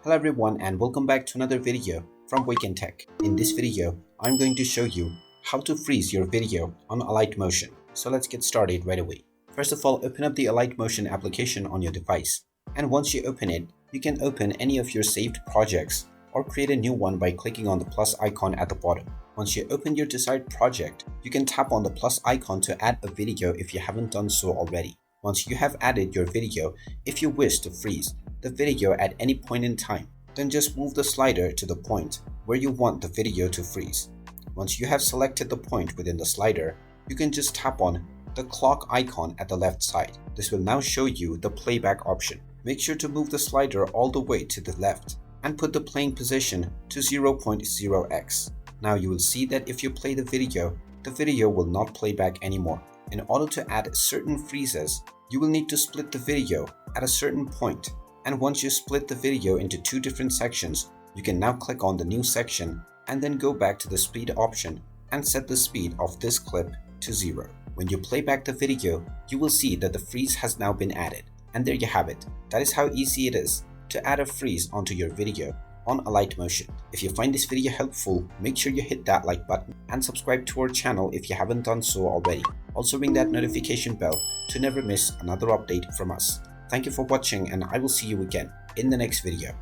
Hello everyone and welcome back to another video from Wake&Tech. In this video, I'm going to show you how to freeze your video on Alight Motion. So let's get started right away. First of all, open up the Alight Motion application on your device. And once you open it, you can open any of your saved projects or create a new one by clicking on the plus icon at the bottom. Once you open your desired project, you can tap on the plus icon to add a video if you haven't done so already. Once you have added your video, if you wish to freeze the video at any point in time, then just move the slider to the point where you want the video to freeze. Once you have selected the point within the slider, you can just tap on the clock icon at the left side. This will now show you the playback option. Make sure to move the slider all the way to the left and put the playing position to 0.0x. Now you will see that if you play the video will not play back anymore. In order to add certain freezes, you will need to split the video at a certain point. And once you split the video into two different sections, you can now click on the new section and then go back to the speed option and set the speed of this clip to 0. When you play back the video, you will see that the freeze has now been added. And there you have it. That is how easy it is to add a freeze onto your video on Alight Motion. If you find this video helpful, make sure you hit that like button and subscribe to our channel if you haven't done so already. Also ring that notification bell to never miss another update from us. Thank you for watching and I will see you again in the next video.